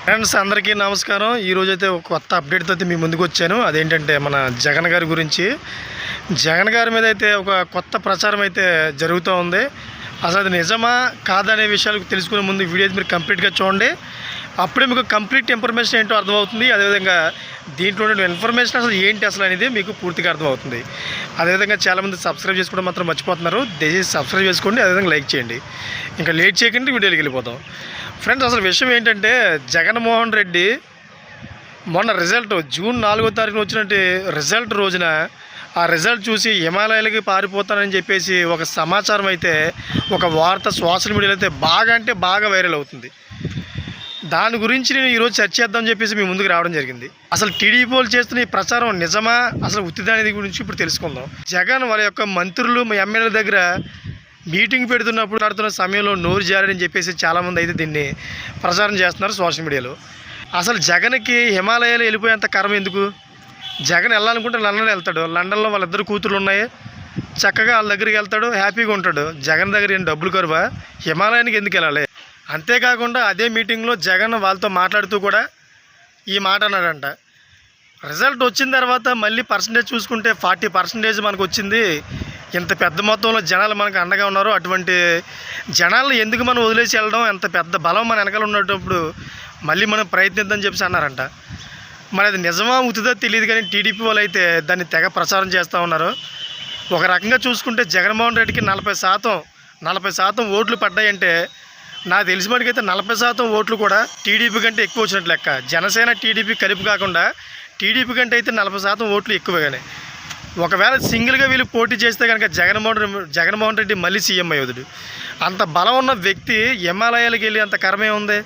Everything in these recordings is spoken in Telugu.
ఫ్రెండ్స్ అందరికీ నమస్కారం. ఈరోజు అయితే ఒక కొత్త అప్డేట్తో అయితే మీ ముందుకు వచ్చాను. అదేంటంటే మన జగన్ గారి గురించి. జగన్ గారి మీద అయితే ఒక కొత్త ప్రచారం అయితే జరుగుతూ ఉంది. అసలు అది నిజమా కాదనే విషయాలు తెలుసుకునే ముందు వీడియో మీరు కంప్లీట్గా చూడండి. అప్పుడే మీకు కంప్లీట్ ఇన్ఫర్మేషన్ ఏంటో అర్థమవుతుంది. అదేవిధంగా దీంట్లో ఉన్న ఇన్ఫర్మేషన్ అసలు ఏంటి అసలు అనేది మీకు పూర్తిగా అర్థమవుతుంది. అదేవిధంగా చాలామంది సబ్స్క్రైబ్ చేసుకోవడం మాత్రం మర్చిపోతున్నారు. దయచేసి సబ్స్క్రైబ్ చేసుకోండి, అదేవిధంగా లైక్ చేయండి. ఇంకా లేట్ చేయకండి, వీడియోకి వెళ్ళిపోతాం. ఫ్రెండ్స్ అసలు విషయం ఏంటంటే జగన్మోహన్ రెడ్డి మొన్న రిజల్ట్ జూన్ 4వ తారీఖున వచ్చినట్టు రిజల్ట్ రోజున ఆ రిజల్ట్ చూసి హిమాలయాలకి పారిపోతానని చెప్పేసి ఒక సమాచారం అయితే ఒక వార్త సోషల్ మీడియాలో అయితే బాగా వైరల్ అవుతుంది. దాని గురించి నేను ఈరోజు చర్చ చేద్దామని చెప్పేసి మీ ముందుకు రావడం జరిగింది. అసలు టీడీపీ వాళ్ళు చేస్తున్న ఈ ప్రచారం నిజమా అసలు ఉత్తిదాని గురించి ఇప్పుడు తెలుసుకుందాం. జగన్ వాళ్ళ యొక్క మంత్రులు ఎమ్మెల్యేల దగ్గర మీటింగ్ పెడుతున్నప్పుడు ఆడుతున్న సమయంలో నోరు జారని చెప్పేసి చాలామంది అయితే దీన్ని ప్రచారం చేస్తున్నారు సోషల్ మీడియాలో. అసలు జగన్కి హిమాలయాలు వెళ్ళిపోయేంత కర్మ ఎందుకు? జగన్ వెళ్ళాలనుకుంటే లండన్ వెళ్తాడు. లండన్లో వాళ్ళిద్దరు కూతురు ఉన్నాయి, చక్కగా వాళ్ళ దగ్గరికి వెళ్తాడు, హ్యాపీగా ఉంటాడు. జగన్ దగ్గర ఏం డబ్బులు కరువా? హిమాలయానికి ఎందుకు వెళ్ళాలి? అంతేకాకుండా అదే మీటింగ్లో జగన్ వాళ్ళతో మాట్లాడుతూ కూడా ఈ మాట అన్నాడంట, రిజల్ట్ వచ్చిన తర్వాత మళ్ళీ పర్సంటేజ్ చూసుకుంటే 40% మనకు వచ్చింది. ఇంత పెద్ద మొత్తంలో జనాలు మనకు అండగా ఉన్నారు. అటువంటి జనాలను ఎందుకు మనం వదిలేసి వెళ్ళడం? ఎంత పెద్ద బలం మన వెనకాల ఉన్నప్పుడు మళ్ళీ మనం ప్రయత్నిద్దామని చెప్పేసి అన్నారంట. మరి అది నిజమా ఉతుదో తెలియదు, కానీ టీడీపీ వాళ్ళు అయితే దాన్ని తెగ ప్రచారం చేస్తూ ఉన్నారు. ఒక రకంగా చూసుకుంటే జగన్మోహన్ రెడ్డికి 40% ఓట్లు పడ్డాయంటే నాకు తెలిసి మటుకైతే 40% ఓట్లు కూడా టీడీపీ కంటే ఎక్కువ వచ్చినట్లు లెక్క. జనసేన టీడీపీ కలిపి కాకుండా టీడీపీ కంటే అయితే 40% ఓట్లు ఎక్కువగానే. ఒకవేళ సింగిల్గా వీళ్ళు పోటీ చేస్తే కనుక జగన్మోహన్ రెడ్డి మళ్ళీ సీఎం అయ్యేది. అంత బలం ఉన్న వ్యక్తి హిమాలయాలకు వెళ్ళి అంత కర్మే ఉంది.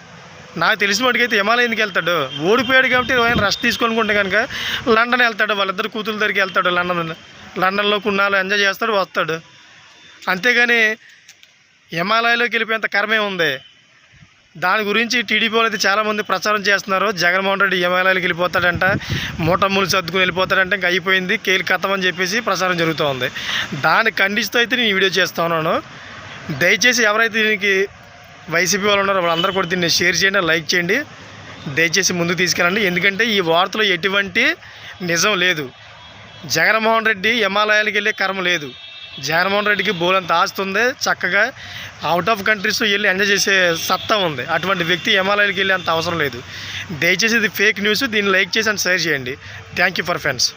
నాకు తెలిసిన వాడికైతే హిమాలయం ఎందుకు వెళ్తాడు? ఓడిపోయాడు కాబట్టి ఆయన రెస్ట్ తీసుకొనుకుంటే కనుక లండన్ వెళ్తాడు, వాళ్ళిద్దరు కూతురు దగ్గరికి వెళ్తాడు. లండన్లో కొన్నాళ్ళు ఎంజాయ్ చేస్తాడు, వస్తాడు. అంతేగాని హిమాలయాలోకి వెళ్ళిపోయేంత కర్మే ఉంది. దాని గురించి టీడీపీ వాళ్ళు అయితే చాలామంది ప్రచారం చేస్తున్నారు. జగన్మోహన్ రెడ్డి హిమాలయాలకు వెళ్ళిపోతాడంట, మూటమ్ములు సర్దుకుని వెళ్ళిపోతాడంటే ఇంకా అయిపోయింది, కేలు కథమని చెప్పేసి ప్రచారం జరుగుతూ ఉంది. దాన్ని ఖండిస్తూ అయితే నేను ఈ వీడియో చేస్తూ ఉన్నాను. దయచేసి ఎవరైతే దీనికి వైసీపీ వాళ్ళు ఉన్నారో వాళ్ళందరూ కూడా దీన్ని షేర్ చేయండి, లైక్ చేయండి. దయచేసి ముందుకు తీసుకెళ్ళండి. ఎందుకంటే ఈ వార్తలో ఎటువంటి నిజం లేదు. జగన్మోహన్ రెడ్డి హిమాలయాలకు వెళ్ళే కర్మ లేదు. జగన్మోహన్ రెడ్డికి బోలంత ఆస్తి ఉంది, చక్కగా అవుట్ ఆఫ్ కంట్రీస్ వెళ్ళి ఎంజాయ్ చేసే సత్తా ఉంది. అటువంటి వ్యక్తి హిమాలయాలకు వెళ్ళే అంత అవసరం లేదు. దయచేసి ఇది ఫేక్ న్యూస్. దీన్ని లైక్ చేసి అండ్ షేర్ చేయండి. Thank you for friends.